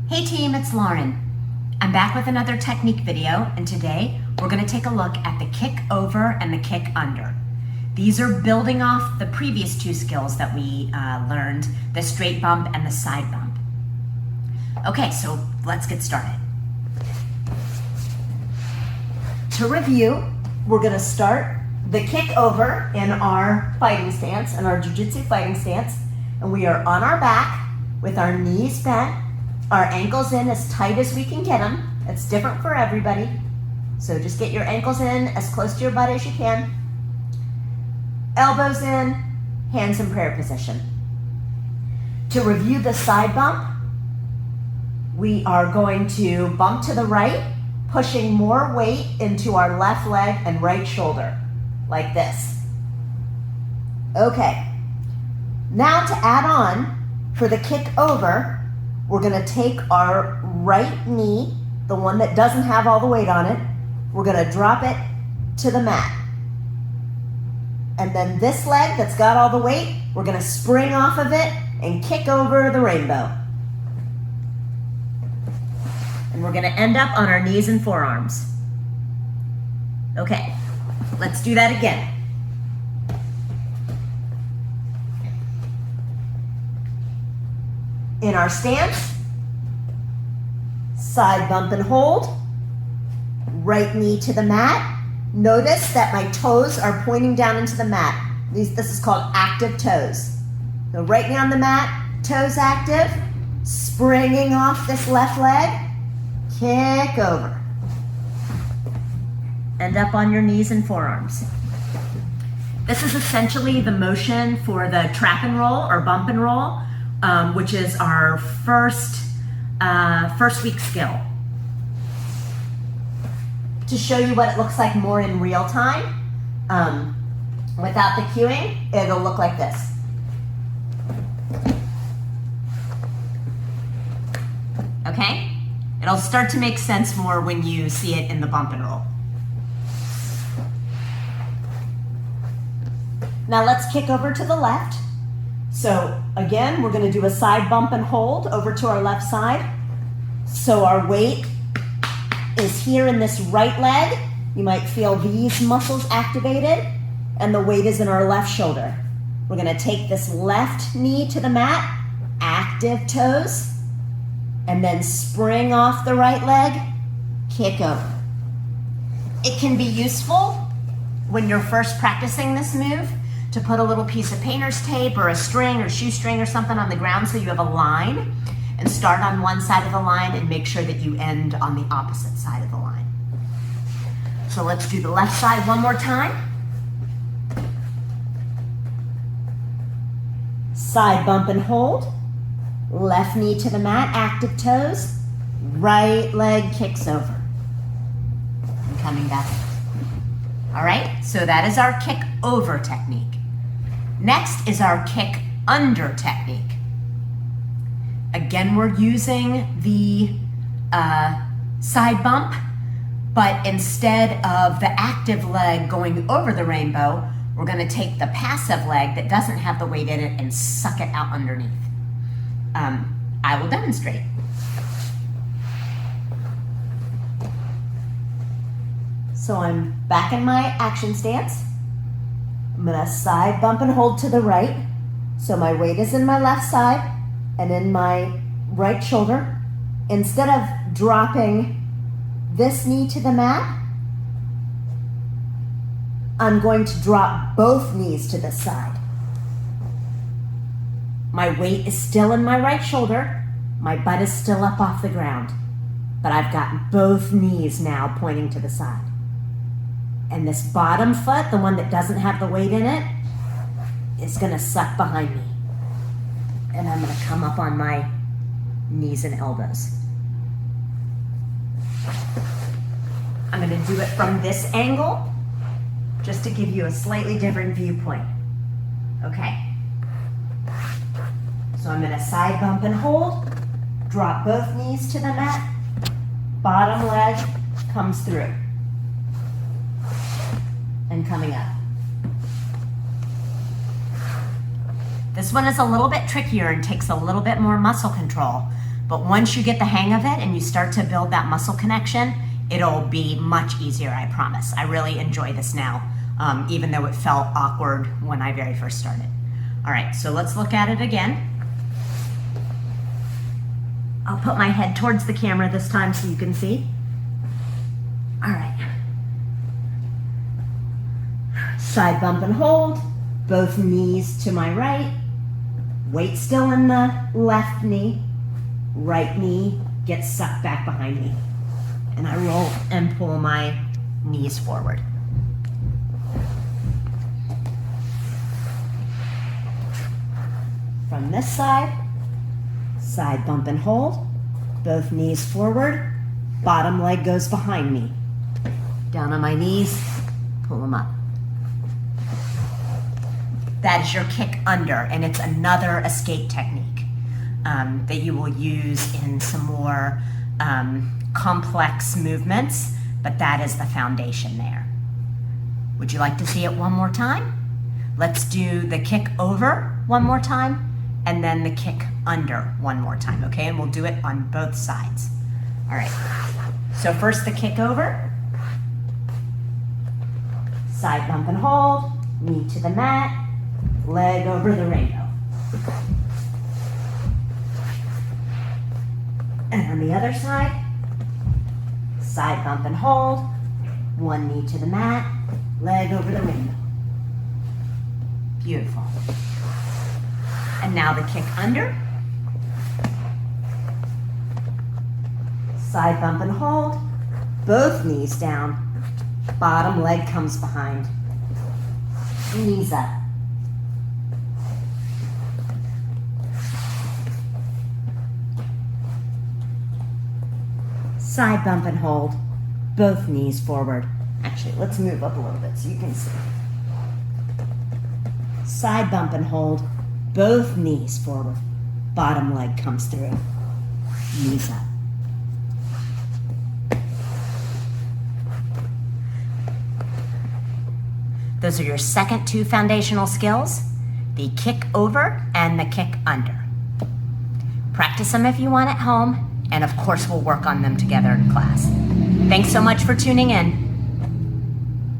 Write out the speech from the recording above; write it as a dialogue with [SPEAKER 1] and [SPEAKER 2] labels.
[SPEAKER 1] Hey team, it's Lauren. I'm back with another technique video, and today we're going to take a look at the kick over and the kick under. These are building off the previous two skills that we learned, the straight bump and the side bump. Okay, so let's get started. To review, we're going to start the kick over in our fighting stance, in our jiu-jitsu fighting stance, and we are on our back with our knees bent, our ankles in as tight as we can get them. It's different for everybody. So just get your ankles in as close to your butt as you can. Elbows in, hands in prayer position. To review the side bump, we are going to bump to the right, pushing more weight into our left leg and right shoulder, like this. Okay, now to add on, for the kick over, we're gonna take our right knee, the one that doesn't have all the weight on it, we're gonna drop it to the mat. And then this leg that's got all the weight, we're gonna spring off of it and kick over the rainbow. And we're gonna end up on our knees and forearms. Okay, let's do that again. In our stance, side bump and hold, right knee to the mat. Notice that my toes are pointing down into the mat. This is called active toes. So right knee on the mat, toes active, springing off this left leg, kick over. End up on your knees and forearms. This is essentially the motion for the trap and roll or bump and roll, which is our first week skill. To show you what it looks like more in real time, without the cueing, it'll look like this. Okay? It'll start to make sense more when you see it in the bump and roll. Now let's kick over to the left. So again, we're gonna do a side bump and hold over to our left side. So our weight is here in this right leg. You might feel these muscles activated, and the weight is in our left shoulder. We're gonna take this left knee to the mat, active toes, and then spring off the right leg, kick over. It can be useful when you're first practicing this move to put a little piece of painter's tape or a string or shoestring or something on the ground so you have a line, and start on one side of the line and make sure that you end on the opposite side of the line. So let's do the left side one more time. Side bump and hold. Left knee to the mat, active toes. Right leg kicks over. And coming back. All right, so that is our kick over technique. Next is our kick under technique. Again, we're using the side bump, but instead of the active leg going over the rainbow, we're gonna take the passive leg that doesn't have the weight in it and suck it out underneath. I will demonstrate. So I'm back in my action stance. I'm gonna side bump and hold to the right. So my weight is in my left side and in my right shoulder. Instead of dropping this knee to the mat, I'm going to drop both knees to the side. My weight is still in my right shoulder. My butt is still up off the ground, but I've got both knees now pointing to the side. And this bottom foot, the one that doesn't have the weight in it, is gonna suck behind me. And I'm gonna come up on my knees and elbows. I'm gonna do it from this angle, just to give you a slightly different viewpoint. Okay. So I'm gonna side bump and hold, drop both knees to the mat, bottom leg comes through, and coming up. This one is a little bit trickier and takes a little bit more muscle control, But once you get the hang of it and you start to build that muscle connection, it'll be much easier, I promise. I really enjoy this now, even though it felt awkward when I very first started. All right, so let's look at it again. I'll put my head towards the camera this time so you can see. All right. Side bump and hold, both knees to my right. Weight still in the left knee. Right knee gets sucked back behind me. And I roll and pull my knees forward. From this side, side bump and hold, both knees forward, bottom leg goes behind me. Down on my knees, pull them up. That is your kick under, and it's another escape technique that you will use in some more complex movements, but that is the foundation there. Would you like to see it one more time? Let's do the kick over one more time, and then the kick under one more time, okay? And we'll do it on both sides. All right, so first the kick over, side bump and hold, knee to the mat, leg over the rainbow. And on the other side, side bump and hold, one knee to the mat, leg over the rainbow. Beautiful. And now the kick under. Side bump and hold, both knees down, bottom leg comes behind, knees up. Side bump and hold, both knees forward. Actually, let's move up a little bit so you can see. Side bump and hold, both knees forward. Bottom leg comes through. Knees up. Those are your second two foundational skills, the kick over and the kick under. Practice them if you want at home, and of course we'll work on them together in class. Thanks so much for tuning in.